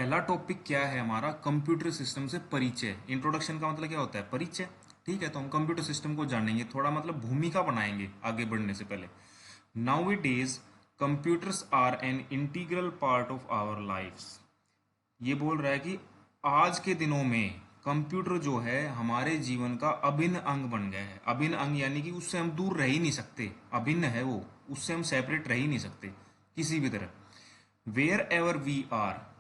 पहला टॉपिक क्या है हमारा, कंप्यूटर सिस्टम से परिचय। इंट्रोडक्शन का मतलब क्या होता है, परिचय। ठीक है, तो हम कंप्यूटर सिस्टम को जानेंगे, थोड़ा मतलब भूमिका बनाएंगे आगे बढ़ने से पहले। Now it is computers are an integral part of our lifes. ये बोल रहा है कि आज के दिनों में कंप्यूटर जो है हमारे जीवन का अभिन्न अंग बन गया है। अभिन्न अंग यानी कि उससे हम दूर रह ही नहीं सकते, अभिन्न है वो, उससे हम सेपरेट रह ही नहीं सकते किसी भी तरह। Wherever we are,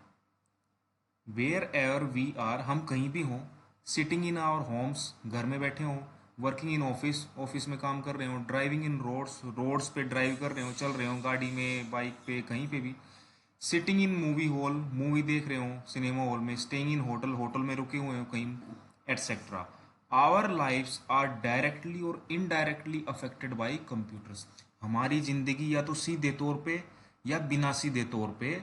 wherever we are, हम कहीं भी हों, सिटिंग इन आवर होम्स, घर में बैठे हों, वर्किंग इन ऑफिस, ऑफिस में काम कर रहे हो, ड्राइविंग इन रोड्स, रोड्स पे ड्राइव कर रहे हो, चल रहे हो गाड़ी में, बाइक पे, कहीं पे भी, sitting in movie hall, movie देख रहे हो सिनेमा हॉल में, स्टेइंग इन होटल, होटल में रुके हुए हो कहीं, etcetera. Our lifes are directly और इनडायरेक्टली अफेक्टेड बाई कंप्यूटर्स। हमारी जिंदगी या तो सीधे तौर पे या बिना सीधे तौर पे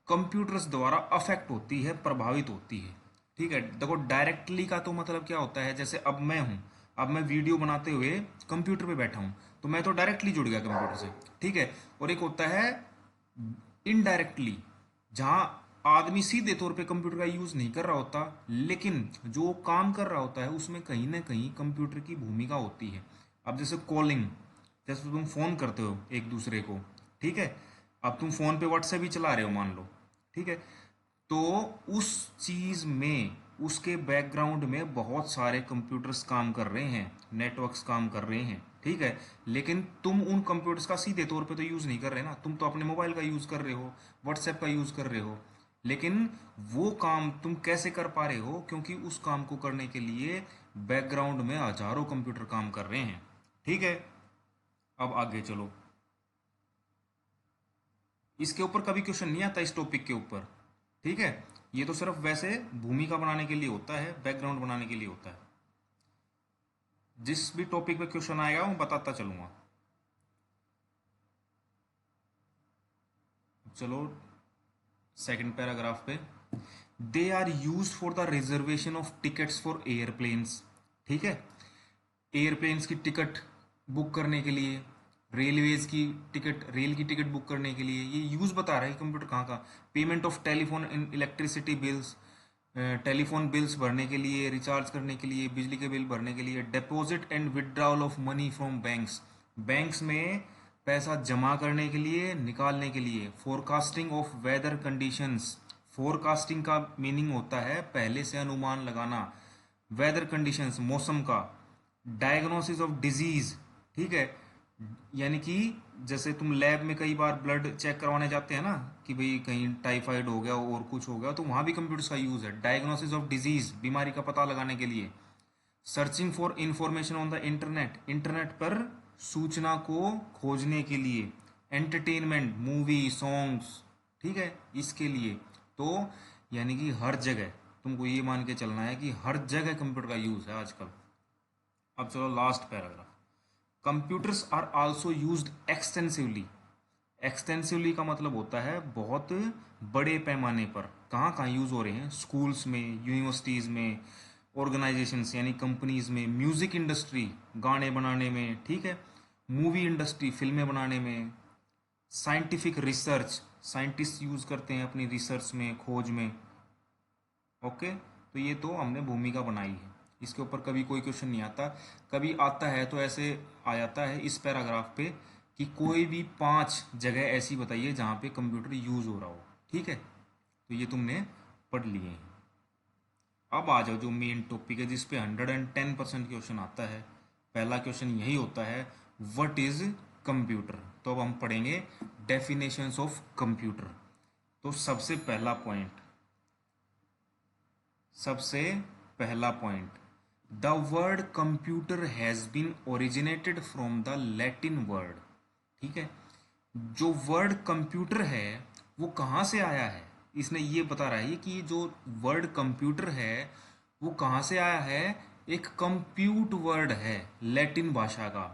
कंप्यूटर्स द्वारा अफेक्ट होती है, प्रभावित होती है। ठीक है, देखो डायरेक्टली का तो मतलब क्या होता है, जैसे अब मैं हूं, अब मैं वीडियो बनाते हुए कंप्यूटर पे बैठा हूं, तो मैं तो डायरेक्टली जुड़ गया कंप्यूटर से। ठीक है, और एक होता है इनडायरेक्टली, जहां आदमी सीधे तौर पे कंप्यूटर का यूज नहीं कर रहा होता, लेकिन जो काम कर रहा होता है उसमें कहीं ना कहीं कंप्यूटर की भूमिका होती है। अब जैसे कॉलिंग, जैसे तुम फोन करते हो एक दूसरे को, ठीक है, अब तुम फोन पे व्हाट्सएप ही चला रहे हो मान लो, ठीक है, तो उस चीज में, उसके बैकग्राउंड में बहुत सारे कंप्यूटर्स काम कर रहे हैं, नेटवर्क्स काम कर रहे हैं। ठीक है, लेकिन तुम उन कंप्यूटर्स का सीधे तौर पे तो यूज नहीं कर रहे ना, तुम तो अपने मोबाइल का यूज कर रहे हो, व्हाट्सएप का यूज कर रहे हो, लेकिन वो काम तुम कैसे कर पा रहे हो, क्योंकि उस काम को करने के लिए बैकग्राउंड में हजारों कंप्यूटर काम कर रहे हैं। ठीक है, अब आगे चलो। इसके ऊपर कभी क्वेश्चन नहीं आता इस टॉपिक के ऊपर। ठीक है, ये तो सिर्फ वैसे भूमिका बनाने के लिए होता है, बैकग्राउंड बनाने के लिए होता है। जिस भी टॉपिक पे क्वेश्चन आएगा वो बताता चलूंगा। चलो सेकंड पैराग्राफ पे, they are used for the reservation of tickets for airplanes. ठीक है, एयरप्लेन्स की टिकट बुक करने के लिए, रेलवेज की टिकट, रेल की टिकट बुक करने के लिए, ये यूज बता रहा है कंप्यूटर कहाँ का। Payment of telephone and electricity bills, telephone bills भरने के लिए, रिचार्ज करने के लिए, बिजली के बिल भरने के लिए, deposit and withdrawal of money from banks, banks में पैसा जमा करने के लिए, निकालने के लिए, forecasting of weather conditions. Forecasting का मीनिंग होता है पहले से अनुमान लगाना, वेदर कंडीशंस मौसम का, डायग्नोसिस ऑफ डिजीज। ठीक है, यानी कि जैसे तुम लैब में कई बार ब्लड चेक करवाने जाते हैं ना, कि भाई कहीं टाइफाइड हो गया और कुछ हो गया, तो वहां भी कंप्यूटर्स का यूज है, डायग्नोसिस ऑफ डिजीज, बीमारी का पता लगाने के लिए। Searching for information on the internet, internet पर सूचना को खोजने के लिए। एंटरटेनमेंट, मूवी, सॉन्ग्स, ठीक है, इसके लिए। तो यानी कि हर जगह तुमको ये मान के चलना है कि हर जगह कंप्यूटर का यूज है आजकल। अब चलो last paragraph, computers are also used extensively. Extensively का मतलब होता है बहुत बड़े पैमाने पर। कहाँ कहाँ यूज हो रहे हैं, स्कूल्स में, यूनिवर्सिटीज में, ऑर्गेनाइजेशंस यानी कंपनीज में, म्यूजिक इंडस्ट्री गाने बनाने में, ठीक है, मूवी इंडस्ट्री फिल्में बनाने में, साइंटिफिक रिसर्च, साइंटिस्ट यूज करते हैं अपनी रिसर्च में, खोज में। ओके, तो ये तो हमने भूमिका बनाई है, इसके ऊपर कभी कोई क्वेश्चन नहीं आता। कभी आता है तो ऐसे आ जाता है इस पैराग्राफ पे कि कोई भी 5 जगह ऐसी बताइए जहां पे कंप्यूटर यूज हो रहा हो। ठीक है, तो ये तुमने पढ़ लिए हैं। अब आ जाओ जो मेन टॉपिक है, जिस पे 110% क्वेश्चन आता है। पहला क्वेश्चन यही होता है, व्हाट इज कंप्यूटर। तो अब हम पढ़ेंगे डेफिनेशंस ऑफ कंप्यूटर। तो सबसे पहला point, the word computer has been originated from the Latin word. ठीक है, जो वर्ड कंप्यूटर है वो कहाँ से आया है, इसने ये बता रहा है कि ये जो वर्ड कंप्यूटर है वो कहाँ से आया है। एक कंप्यूट वर्ड है लैटिन भाषा का।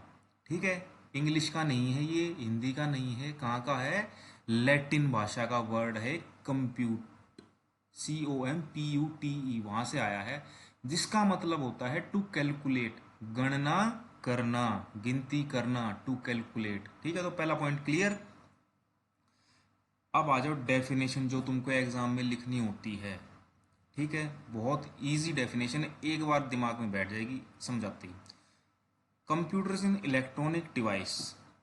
ठीक है, इंग्लिश का नहीं है, ये हिंदी का नहीं है, कहाँ का है, लैटिन भाषा का वर्ड है कंप्यूट, COMPUTE, वहां से आया है, जिसका मतलब होता है टू कैलकुलेट, गणना करना, गिनती करना, टू कैलकुलेट। ठीक है, तो पहला पॉइंट क्लियर। अब आ जाओ डेफिनेशन जो तुमको एग्जाम में लिखनी होती है। ठीक है, बहुत इजी डेफिनेशन है, एक बार दिमाग में बैठ जाएगी समझाती। Computer is an electronic device.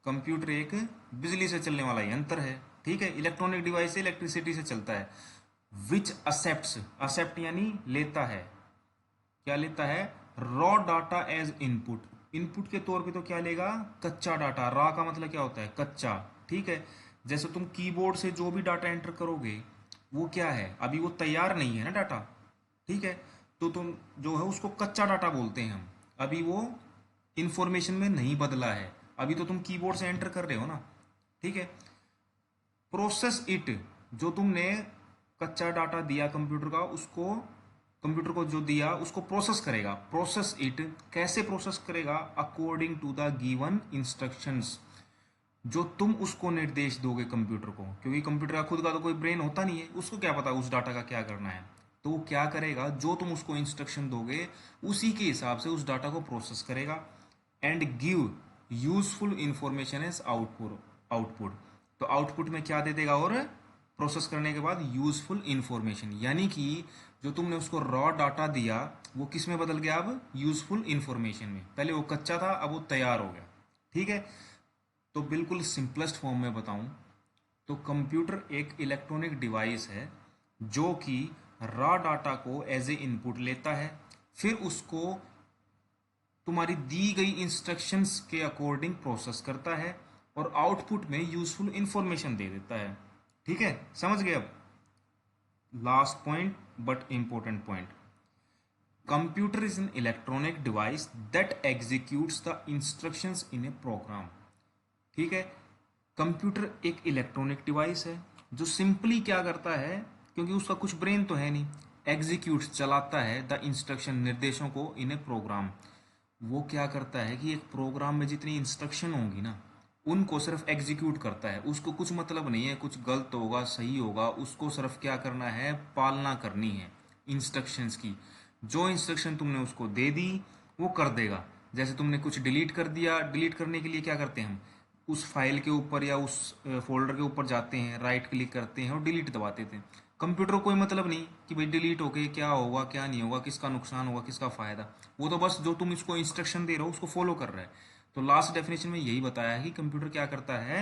Computer एक बिजली से चलने वाला यंत्र है। ठीक है, इलेक्ट्रॉनिक डिवाइस से इलेक्ट्रिसिटी से चलता है। विच असेप्ट, असेप्ट यानी लेता है, क्या लेता है, raw data as input. Input के तौर पे तो क्या लेगा, कच्चा डाटा। रॉ का मतलब क्या होता है, कच्चा। ठीक है, जैसे तुम कीबोर्ड से जो भी डाटा एंटर करोगे वो क्या है, अभी वो तैयार नहीं है ना डाटा। ठीक है, तो तुम जो है उसको कच्चा डाटा बोलते हैं हम। अभी वो इंफॉर्मेशन में नहीं बदला है, अभी तो तुम कीबोर्ड से एंटर कर रहे हो ना। ठीक है, प्रोसेस इट, जो तुमने कच्चा डाटा दिया कंप्यूटर का, उसको कंप्यूटर को जो दिया उसको प्रोसेस करेगा। प्रोसेस इट कैसे प्रोसेस करेगा, according to the given instructions, जो तुम उसको निर्देश दोगे कंप्यूटर को, क्योंकि कंप्यूटर का खुद का तो कोई ब्रेन होता नहीं है, उसको क्या पता उस डाटा का क्या करना है। तो वो क्या करेगा, जो तुम उसको इंस्ट्रक्शन दोगे उसी के हिसाब से उस डाटा को प्रोसेस करेगा। And give useful information as output. Output तो आउटपुट में क्या दे देगा, और प्रोसेस करने के बाद यूजफुल इंफॉर्मेशन, यानी कि जो तुमने उसको रॉ डाटा दिया वो किस में बदल गया, अब यूजफुल इंफॉर्मेशन में। पहले वो कच्चा था, अब वो तैयार हो गया। ठीक है, तो बिल्कुल सिंपलेस्ट फॉर्म में बताऊं तो कंप्यूटर एक इलेक्ट्रॉनिक डिवाइस है जो कि रॉ डाटा को एज ए इनपुट लेता है, फिर उसको तुम्हारी दी गई इंस्ट्रक्शंस के अकॉर्डिंग प्रोसेस करता है और आउटपुट में यूजफुल इंफॉर्मेशन दे देता है। ठीक है, समझ गए। अब last point but important point, computer is an electronic device that executes the instructions in a program. ठीक है, कंप्यूटर एक इलेक्ट्रॉनिक डिवाइस है जो सिंपली क्या करता है, क्योंकि उसका कुछ ब्रेन तो है नहीं, एग्जीक्यूट चलाता है द इंस्ट्रक्शन, निर्देशों को, इन ए प्रोग्राम। वो क्या करता है कि एक प्रोग्राम में जितनी इंस्ट्रक्शन होंगी ना उनको सिर्फ एग्जीक्यूट करता है, उसको कुछ मतलब नहीं है कुछ गलत होगा सही होगा, उसको सिर्फ क्या करना है, पालना करनी है इंस्ट्रक्शंस की। जो इंस्ट्रक्शन तुमने उसको दे दी वो कर देगा। जैसे तुमने कुछ डिलीट कर दिया, डिलीट करने के लिए क्या करते हैं हम, उस फाइल के ऊपर या उस फोल्डर के ऊपर जाते हैं, राइट क्लिक करते हैं और डिलीट दबाते थे। कंप्यूटर को कोई मतलब नहीं कि भाई डिलीट होके क्या होगा क्या नहीं होगा, किसका नुकसान होगा किसका फायदा, वो तो बस जो तुम इसको इंस्ट्रक्शन दे रहे हो उसको फॉलो कर रहा है। तो लास्ट डेफिनेशन में यही बताया है कि कंप्यूटर क्या करता है,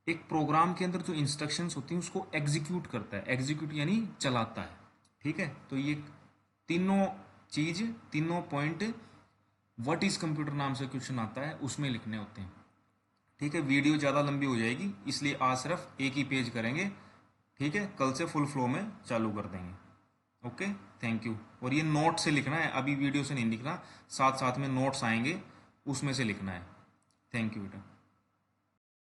एक प्रोग्राम के अंदर जो इंस्ट्रक्शंस होती हैं उसको एग्जीक्यूट करता है। एग्जीक्यूट यानी चलाता है। ठीक है, तो ये तीनों चीज, तीनों पॉइंट व्हाट इज कंप्यूटर नाम से क्वेश्चन आता है उसमें लिखने होते हैं। ठीक है, वीडियो ज़्यादा लंबी हो जाएगी इसलिए आज सिर्फ एक ही पेज करेंगे। ठीक है, कल से फुल फ्लो में चालू कर देंगे। Okay, thank you. और ये नोट से लिखना है, अभी वीडियो से नहीं लिखना, साथ साथ में नोट्स आएंगे उसमें से लिखना है। थैंक यू बेटा।